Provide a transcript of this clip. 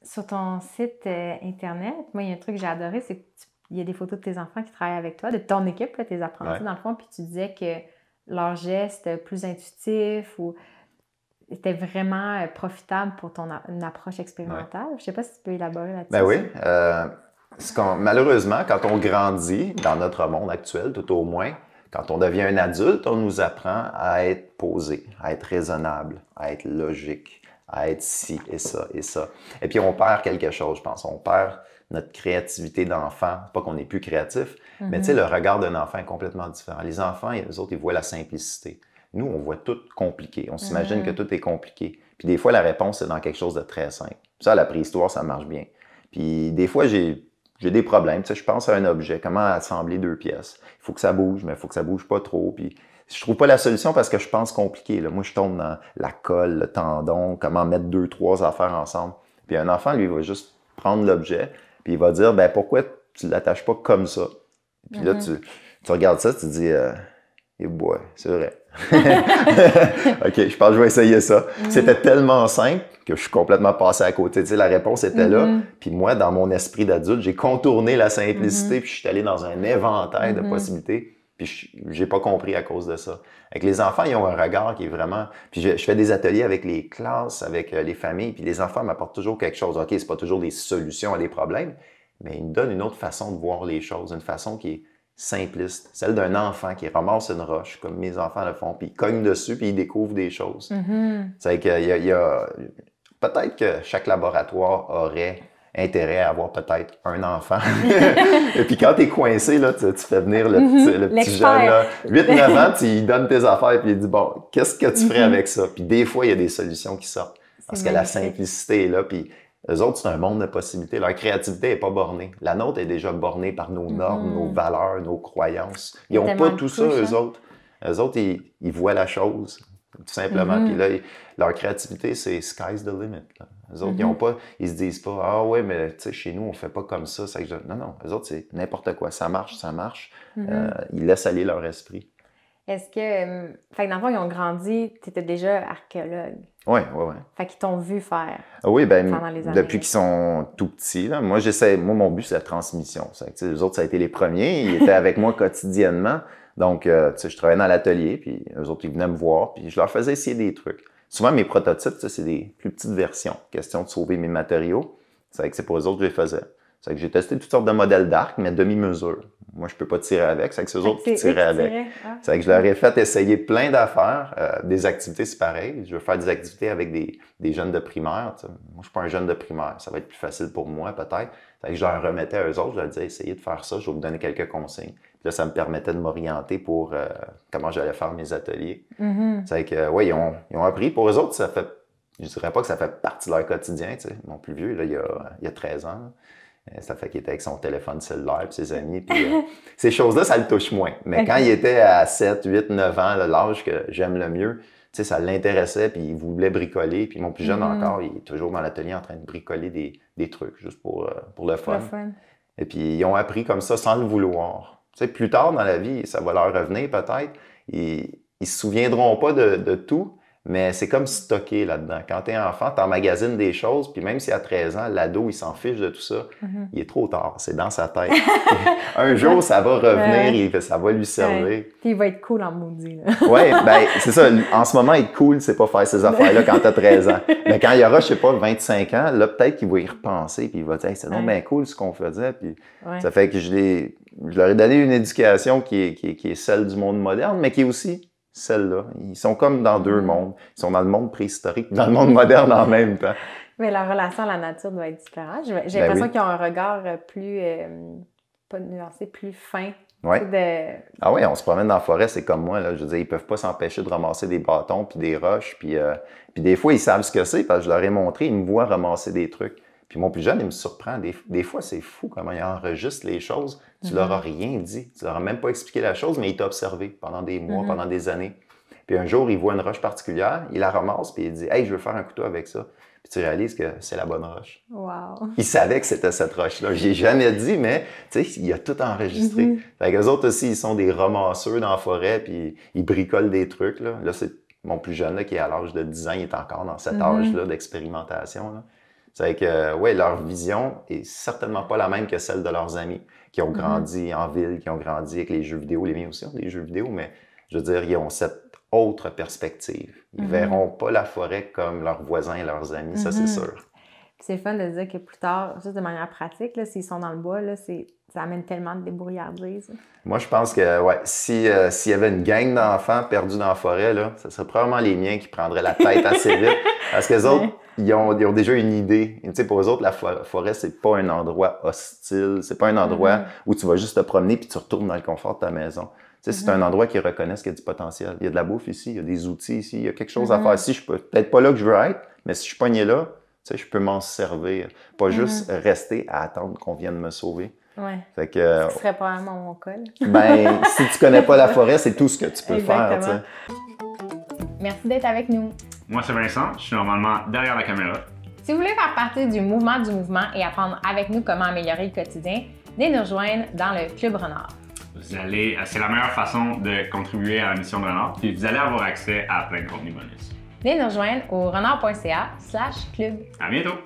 Sur ton site Internet, moi, il y a un truc que j'ai adoré, c'est qu'il y a des photos de tes enfants qui travaillent avec toi, de ton équipe, là, tes apprentis, Ouais. dans le fond, puis tu disais que leurs gestes plus intuitifs ou étaient vraiment profitables pour une approche Ouais. expérimentale. Je sais pas si tu peux élaborer Ben là-dessus. oui. Malheureusement, quand on grandit dans notre monde actuel, tout au moins, quand on devient un adulte, on nous apprend à être posé, à être raisonnable, à être logique, à être ci et ça et ça. Et puis on perd quelque chose, je pense. On perd notre créativité d'enfant. Pas qu'on n'est plus créatif, mais tu sais, le regard d'un enfant est complètement différent. Les enfants, eux autres, ils voient la simplicité. Nous, on voit tout compliqué. On s'imagine que tout est compliqué. Puis des fois, la réponse est dans quelque chose de très simple. Ça, à la préhistoire, ça marche bien. Puis des fois, j'ai des problèmes. Tu sais, je pense à un objet, comment assembler deux pièces. Il faut que ça bouge, mais il faut que ça bouge pas trop. Puis je trouve pas la solution parce que je pense compliqué. Là. Moi, je tombe dans la colle, le tendon, comment mettre deux, trois affaires ensemble. Puis un enfant, lui, va juste prendre l'objet, puis il va dire, ben pourquoi tu l'attaches pas comme ça? Puis là, tu regardes ça, tu te dis, et boy, c'est vrai. OK, je pense que je vais essayer ça. C'était tellement simple que je suis complètement passé à côté. Tu sais, la réponse était là. Puis moi, dans mon esprit d'adulte, j'ai contourné la simplicité, puis je suis allé dans un éventail de possibilités. Puis j'ai pas compris à cause de ça. Avec les enfants, ils ont un regard qui est vraiment... Puis je fais des ateliers avec les classes, avec les familles, puis les enfants m'apportent toujours quelque chose. OK, c'est pas toujours des solutions à des problèmes, mais ils me donnent une autre façon de voir les choses, une façon qui est simpliste, celle d'un enfant qui ramasse une roche, comme mes enfants le font, puis ils cognent dessus, puis ils découvrent des choses. C'est qu'il y a peut-être que chaque laboratoire aurait intérêt à avoir peut-être un enfant. Et puis quand t'es coincé, là, tu fais venir le petit jeune, là, 8-9 ans, tu lui donnes tes affaires, puis il dit, bon, qu'est-ce que tu ferais avec ça? Puis des fois, il y a des solutions qui sortent. Parce que la simplicité est là, puis eux autres, c'est un monde de possibilités. Leur créativité n'est pas bornée. La nôtre est déjà bornée par nos normes, nos valeurs, nos croyances. Ils n'ont pas tout ça, eux autres. Eux autres, ils voient la chose, tout simplement. Puis là, leur créativité, c'est sky's the limit. Là. Eux autres, ils se disent pas, ah ouais, mais tu sais, chez nous, on fait pas comme ça. Non, non. Eux autres, c'est n'importe quoi. Ça marche, ça marche. Ils laissent aller leur esprit. Est-ce que... Fait que dans le fond, ils ont grandi, tu étais déjà archéologue. Oui. Fait qu'ils t'ont vu faire oui, pendant les années. Depuis qu'ils sont tout petits, là, moi, mon but, c'est la transmission. Les autres, ça a été les premiers. Ils étaient avec moi quotidiennement. Donc, je travaillais dans l'atelier, puis eux autres, ils venaient me voir, puis je leur faisais essayer des trucs. Souvent, mes prototypes, c'est des plus petites versions. Question de sauver mes matériaux. C'est pour eux autres que je les faisais. C'est que j'ai testé toutes sortes de modèles d'arc, mais demi-mesure. Moi, je peux pas tirer avec, c'est que c'est eux autres qui tiraient avec. C'est que je leur ai fait essayer plein d'affaires. Des activités, c'est pareil. Je veux faire des activités avec des jeunes de primaire. Moi, je suis pas un jeune de primaire. Ça va être plus facile pour moi, peut-être. C'est que je leur remettais à eux autres. Je leur disais, essayez de faire ça. Je vais vous donner quelques consignes. Puis là, ça me permettait de m'orienter pour comment j'allais faire mes ateliers. C'est que, oui, ils ont appris. Pour eux autres, ça fait... Je dirais pas que ça fait partie de leur quotidien. T'sais. Mon plus vieux, là, il y a 13 ans. Là. Ça fait qu'il était avec son téléphone cellulaire et ses amis. Puis, ces choses-là, ça le touche moins. Mais quand il était à 7, 8, 9 ans, l'âge que j'aime le mieux, ça l'intéressait puis il voulait bricoler. Puis mon plus jeune encore, il est toujours dans l'atelier en train de bricoler des trucs juste pour le fun. Et puis ils ont appris comme ça sans le vouloir. Plus tard dans la vie, ça va leur revenir peut-être. Ils se souviendront pas de tout. Mais c'est comme stocké là-dedans. Quand t'es enfant, t'emmagasines des choses, puis même si à 13 ans, l'ado, il s'en fiche de tout ça, il est trop tard. C'est dans sa tête. Un jour, ça va revenir et ça va lui servir. Puis il va être cool en maudit. Oui, ben c'est ça. En ce moment, être cool, c'est pas faire ces affaires-là quand t'as 13 ans. Mais quand il y aura, je sais pas, 25 ans, là, peut-être qu'il va y repenser, puis il va dire hey, « c'est donc bien cool ce qu'on faisait. » Puis ça fait que je leur ai donné une éducation qui est celle du monde moderne, mais qui est aussi celle-là. Ils sont comme dans deux mondes. Ils sont dans le monde préhistorique et dans le monde moderne en même temps. Mais leur relation à la nature doit être différente. J'ai l'impression qu'ils ont un regard plus, pas nuancé, plus fin. Ouais. Ah oui, on se promène dans la forêt, c'est comme moi. Là. Je veux dire, ils peuvent pas s'empêcher de ramasser des bâtons puis des roches. Puis des fois, ils savent ce que c'est parce que je leur ai montré, ils me voient ramasser des trucs. Puis mon plus jeune, il me surprend. Des fois, c'est fou comment il enregistre les choses. Tu leur as rien dit. Tu leur as même pas expliqué la chose, mais il t'a observé pendant des mois, pendant des années. Puis un jour, il voit une roche particulière, il la ramasse, puis il dit « Hey, je veux faire un couteau avec ça. » Puis tu réalises que c'est la bonne roche. Wow. Il savait que c'était cette roche-là. J'ai jamais dit, mais tu sais, il a tout enregistré. Fait qu'eux autres aussi, ils sont des ramasseurs dans la forêt, puis ils bricolent des trucs. Là c'est mon plus jeune là, qui est à l'âge de 10 ans, il est encore dans cet âge-là d'expérimentation. Là. C'est que, ouais, leur vision est certainement pas la même que celle de leurs amis qui ont grandi en ville, qui ont grandi avec les jeux vidéo. Les miens aussi ont des jeux vidéo, mais je veux dire, ils ont cette autre perspective. Ils verront pas la forêt comme leurs voisins et leurs amis, ça c'est sûr. C'est le fun de dire que plus tard, juste de manière pratique, s'ils sont dans le bois, là, ça amène tellement de débrouillardise. Moi, je pense que ouais, s'il y avait une gang d'enfants perdus dans la forêt, là, ce serait probablement les miens qui prendraient la tête assez vite. Parce que les autres, ils ont déjà une idée. Tu sais, pour eux autres, la forêt, c'est pas un endroit hostile. C'est pas un endroit où tu vas juste te promener puis tu retournes dans le confort de ta maison. Tu sais, c'est un endroit qu'ils reconnaissent qu'il y a du potentiel. Il y a de la bouffe ici, il y a des outils ici, il y a quelque chose à faire ici. Je peux peut-être pas là que je veux être, mais si je suis pogné là, tu sais, je peux m'en servir. Pas juste rester à attendre qu'on vienne me sauver. Ouais. Fait que, ce serait probablement mon cas. Ben, si tu connais pas la forêt, c'est tout ce que tu peux Exactement. faire. Merci d'être avec nous. Moi, c'est Vincent. Je suis normalement derrière la caméra. Si vous voulez faire partie du mouvement et apprendre avec nous comment améliorer le quotidien, venez nous rejoindre dans le Club Renard. C'est la meilleure façon de contribuer à la mission de Renard, puis vous allez avoir accès à plein de contenus bonus. Venez nous rejoindre au renard.ca/club. À bientôt!